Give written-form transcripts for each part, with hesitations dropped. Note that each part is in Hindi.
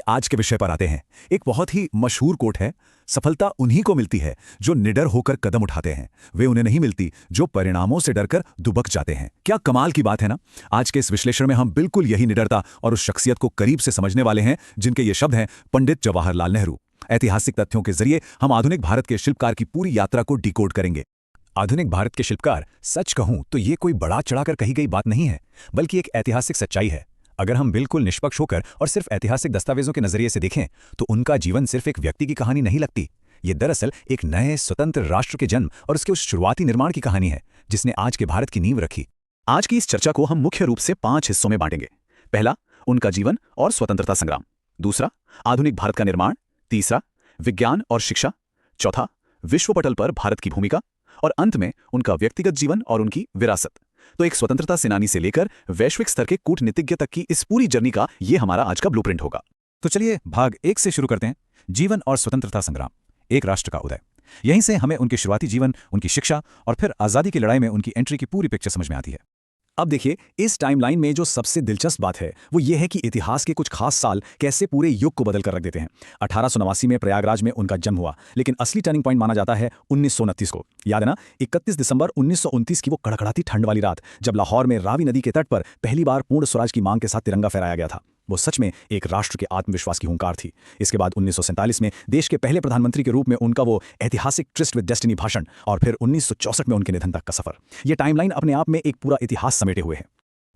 आज के विषय पर आते हैं। एक बहुत ही मशहूर कोट है, सफलता उन्हीं को मिलती है जो निडर होकर कदम उठाते हैं, वे उन्हें नहीं मिलती जो परिणामों से डरकर दुबक जाते हैं। क्या कमाल की बात है ना। आज के इस विश्लेषण में हम बिल्कुल यही निडरता और उस शख्सियत को करीब से समझने वाले हैं जिनके ये शब्द हैं पंडित जवाहरलाल नेहरू। ऐतिहासिक तथ्यों के जरिए हम आधुनिक भारत के शिल्पकार की पूरी यात्रा को डिकोड करेंगे। आधुनिक भारत के शिल्पकार, सच कहूं तो ये कोई बड़ा चढ़ाकर कही गई बात नहीं है, बल्कि एक ऐतिहासिक सच्चाई है। अगर हम बिल्कुल निष्पक्ष होकर और सिर्फ ऐतिहासिक दस्तावेजों के नजरिए से देखें तो उनका जीवन सिर्फ एक व्यक्ति की कहानी नहीं लगती। ये दरअसल एक नए स्वतंत्र राष्ट्र के जन्म और उसके उस शुरुआती निर्माण की कहानी है जिसने आज के भारत की नींव रखी। आज की इस चर्चा को हम मुख्य रूप से 5 हिस्सों में बांटेंगे। पहला, उनका जीवन और स्वतंत्रता संग्राम। दूसरा, आधुनिक भारत का निर्माण। तीसरा, विज्ञान और शिक्षा। चौथा, विश्व पटल पर भारत की भूमिका। और अंत में उनका व्यक्तिगत जीवन और उनकी विरासत। तो एक स्वतंत्रता सेनानी से लेकर वैश्विक स्तर के कूटनीतिज्ञ तक की इस पूरी जर्नी का ये हमारा आज का ब्लूप्रिंट होगा। तो चलिए भाग 1 से शुरू करते हैं। जीवन और स्वतंत्रता संग्राम, एक राष्ट्र का उदय। यहीं से हमें उनके शुरुआती जीवन, उनकी शिक्षा और फिर आज़ादी की लड़ाई में उनकी एंट्री की पूरी पिक्चर समझ में आती है। अब देखिए, इस टाइमलाइन में जो सबसे दिलचस्प बात है वो ये है कि इतिहास के कुछ खास साल कैसे पूरे युग को बदल कर रख देते हैं। 1889 में प्रयागराज में उनका जन्म हुआ, लेकिन असली टर्निंग पॉइंट माना जाता है 1929 को। याद है ना, 31 दिसंबर 1929 की वो कड़कड़ाती ठंड वाली रात जब लाहौर में रावी नदी के तट पर पहली बार पूर्ण स्वराज की मांग के साथ तिरंगा फहराया गया था। वो सच में एक राष्ट्र के आत्मविश्वास की हुंकार थी। इसके बाद 1947 में देश के पहले प्रधानमंत्री के रूप में उनका वो ऐतिहासिक ट्रिस्ट विद डेस्टिनी भाषण, और फिर 1964 में उनके निधन तक का सफर। ये टाइमलाइन अपने आप में एक पूरा इतिहास समेटे हुए है।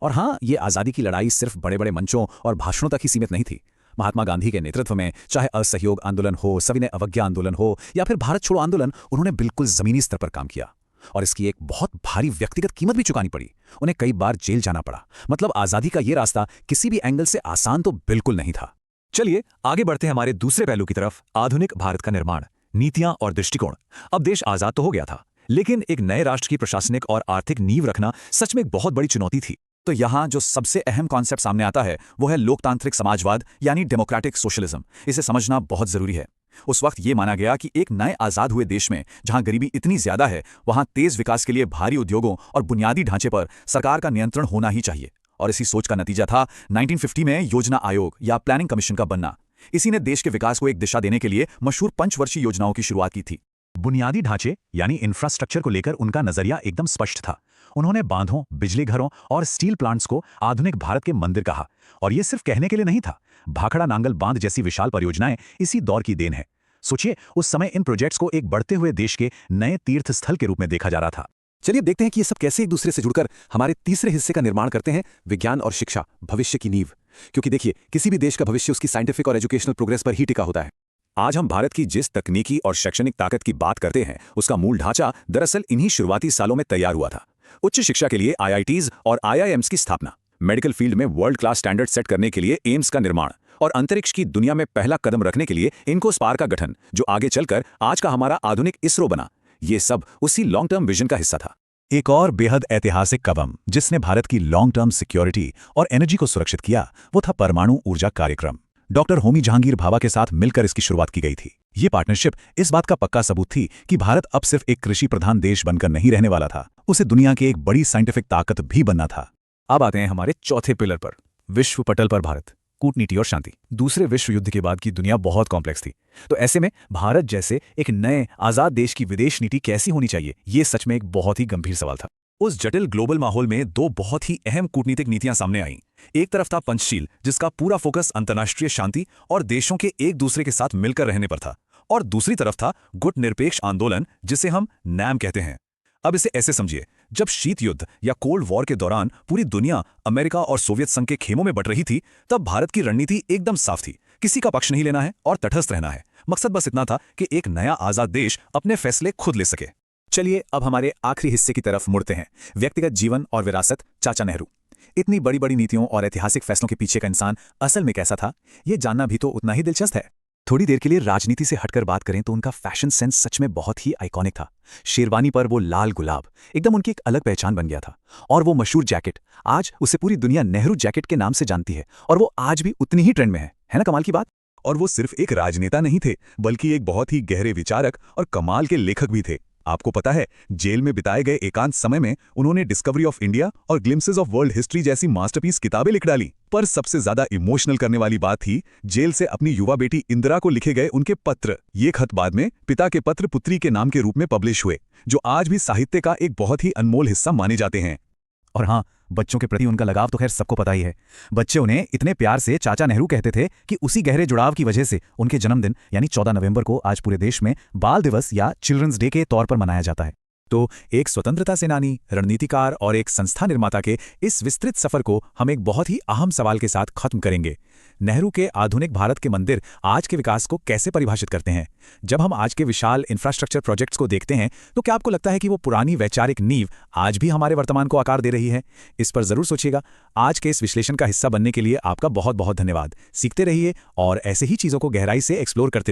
और हाँ, ये आज़ादी की लड़ाई सिर्फ बड़े बड़े मंचों और भाषणों तक ही सीमित नहीं थी। महात्मा गांधी के नेतृत्व में चाहे असहयोग आंदोलन हो, सविनय अवज्ञा आंदोलन हो या फिर भारत छोड़ो आंदोलन, उन्होंने बिल्कुल जमीनी स्तर पर काम किया। और इसकी एक बहुत भारी व्यक्तिगत कीमत भी चुकानी पड़ी। उन्हें कई बार जेल जाना पड़ा। मतलब आज़ादी का ये रास्ता किसी भी एंगल से आसान तो बिल्कुल नहीं था। चलिए आगे बढ़ते हैं हमारे दूसरे पहलू की तरफ, आधुनिक भारत का निर्माण, नीतियां और दृष्टिकोण। अब देश आज़ाद तो हो गया था, लेकिन एक नए राष्ट्र की प्रशासनिक और आर्थिक नींव रखना सच में एक बहुत बड़ी चुनौती थी। तो यहाँ जो सबसे अहम कॉन्सेप्ट सामने आता है वो है लोकतांत्रिक समाजवाद, यानी डेमोक्रेटिक सोशलिज्म। इसे समझना बहुत जरूरी है। उस वक्त ये माना गया कि एक नए आज़ाद हुए देश में जहां गरीबी इतनी ज्यादा है, वहां तेज विकास के लिए भारी उद्योगों और बुनियादी ढांचे पर सरकार का नियंत्रण होना ही चाहिए। और इसी सोच का नतीजा था 1950 में योजना आयोग या प्लानिंग कमीशन का बनना। इसी ने देश के विकास को एक दिशा देने के लिए मशहूर पंचवर्षीय योजनाओं की शुरुआत की थी। बुनियादी ढांचे यानी इंफ्रास्ट्रक्चर को लेकर उनका नजरिया एकदम स्पष्ट था। उन्होंने बांधों, बिजली घरों और स्टील प्लांट्स को आधुनिक भारत के मंदिर कहा। और ये सिर्फ कहने के लिए नहीं था। भाखड़ा नांगल बांध जैसी विशाल परियोजनाएं इसी दौर की देन है। सोचिए, उस समय इन प्रोजेक्ट्स को एक बढ़ते हुए देश के नए तीर्थ स्थल के रूप में देखा जा रहा था। चलिए देखते हैं कि ये सब कैसे एक दूसरे से जुड़कर हमारे तीसरे हिस्से का निर्माण करते हैं, विज्ञान और शिक्षा, भविष्य की नींव। क्योंकि देखिए, किसी भी देश का भविष्य उसकी साइंटिफिक और एजुकेशनल प्रोग्रेस पर ही टिका होता है। आज हम भारत की जिस तकनीकी और शैक्षणिक ताकत की बात करते हैं, उसका मूल ढांचा दरअसल इन्हीं शुरुआती सालों में तैयार हुआ था। उच्च शिक्षा के लिए IITs और IIMs की स्थापना, मेडिकल फील्ड में वर्ल्ड क्लास स्टैंडर्ड सेट करने के लिए एम्स का निर्माण, और अंतरिक्ष की दुनिया में पहला कदम रखने के लिए इनकोस्पार का गठन, जो आगे चलकर आज का हमारा आधुनिक इसरो बना। ये सब उसी लॉन्ग टर्म विजन का हिस्सा था। एक और बेहद ऐतिहासिक कदम जिसने भारत की लॉन्ग टर्म सिक्योरिटी और एनर्जी को सुरक्षित किया, वो था परमाणु ऊर्जा कार्यक्रम। डॉक्टर होमी जहांगीर भाभा के साथ मिलकर इसकी शुरुआत की गई थी। ये पार्टनरशिप इस बात का पक्का सबूत थी कि भारत अब सिर्फ एक कृषि प्रधान देश बनकर नहीं रहने वाला था, उसे दुनिया की एक बड़ी साइंटिफिक ताकत भी बनना था। अब आते हैं हमारे चौथे पिलर पर, विश्व पटल पर भारत, कूटनीति और शांति। दूसरे विश्व युद्ध के बाद की दुनिया बहुत कॉम्प्लेक्स थी, तो ऐसे में भारत जैसे एक नए आजाद देश की विदेश नीति कैसी होनी चाहिए, ये सच में एक बहुत ही गंभीर सवाल था। उस जटिल ग्लोबल माहौल में 2 बहुत ही अहम कूटनीतिक नीतियां सामने आईं। एक तरफ था पंचशील, जिसका पूरा फोकस अंतर्राष्ट्रीय शांति और देशों के एक दूसरे के साथ मिलकर रहने पर था, और दूसरी तरफ था गुटनिरपेक्ष आंदोलन, जिसे हम नैम कहते हैं। अब इसे ऐसे समझिए, जब शीत युद्ध या कोल्ड वॉर के दौरान पूरी दुनिया अमेरिका और सोवियत संघ के खेमों में बट रही थी, तब भारत की रणनीति एकदम साफ थी, किसी का पक्ष नहीं लेना है और तटस्थ रहना है। मकसद बस इतना था कि एक नया आजाद देश अपने फैसले खुद ले सके। चलिए अब हमारे आखिरी हिस्से की तरफ मुड़ते हैं, व्यक्तिगत जीवन और विरासत, चाचा नेहरू। इतनी बड़ी बड़ी नीतियों और ऐतिहासिक फैसलों के पीछे का इंसान असल में कैसा था, ये जानना भी तो उतना ही दिलचस्प है। थोड़ी देर के लिए राजनीति से हटकर बात करें तो उनका फैशन सेंस सच में बहुत ही आइकॉनिक था। शेरवानी पर वो लाल गुलाब एकदम उनकी एक अलग पहचान बन गया था। और वो मशहूर जैकेट, आज उसे पूरी दुनिया नेहरू जैकेट के नाम से जानती है, और वो आज भी उतनी ही ट्रेंड में है ना कमाल की बात। और वो सिर्फ एक राजनेता नहीं थे, बल्कि एक बहुत ही गहरे विचारक और कमाल के लेखक भी थे। आपको पता है, जेल में बिताए गए एकांत समय में उन्होंने डिस्कवरी ऑफ इंडिया और ग्लिम्सेस ऑफ वर्ल्ड हिस्ट्री जैसी मास्टरपीस किताबें लिख डाली। पर सबसे ज्यादा इमोशनल करने वाली बात थी जेल से अपनी युवा बेटी इंदिरा को लिखे गए उनके पत्र। ये खत बाद में पिता के पत्र पुत्री के नाम के रूप में पब्लिश हुए, जो आज भी साहित्य का एक बहुत ही अनमोल हिस्सा माने जाते हैं। और हाँ, बच्चों के प्रति उनका लगाव तो खैर सबको पता ही है। बच्चे उन्हें इतने प्यार से चाचा नेहरू कहते थे कि उसी गहरे जुड़ाव की वजह से उनके जन्मदिन यानी 14 नवंबर को आज पूरे देश में बाल दिवस या चिल्ड्रंस डे के तौर पर मनाया जाता है। तो एक स्वतंत्रता सेनानी, रणनीतिकार और एक संस्था निर्माता के इस विस्तृत सफर को हम एक बहुत ही अहम सवाल के साथ खत्म करेंगे। नेहरू के आधुनिक भारत के मंदिर आज के विकास को कैसे परिभाषित करते हैं? जब हम आज के विशाल इंफ्रास्ट्रक्चर प्रोजेक्ट्स को देखते हैं तो क्या आपको लगता है कि वो पुरानी वैचारिक नींव आज भी हमारे वर्तमान को आकार दे रही है? इस पर जरूर सोचिएगा। आज के इस विश्लेषण का हिस्सा बनने के लिए आपका बहुत बहुत धन्यवाद। सीखते रहिए और ऐसे ही चीजों को गहराई से एक्सप्लोर करते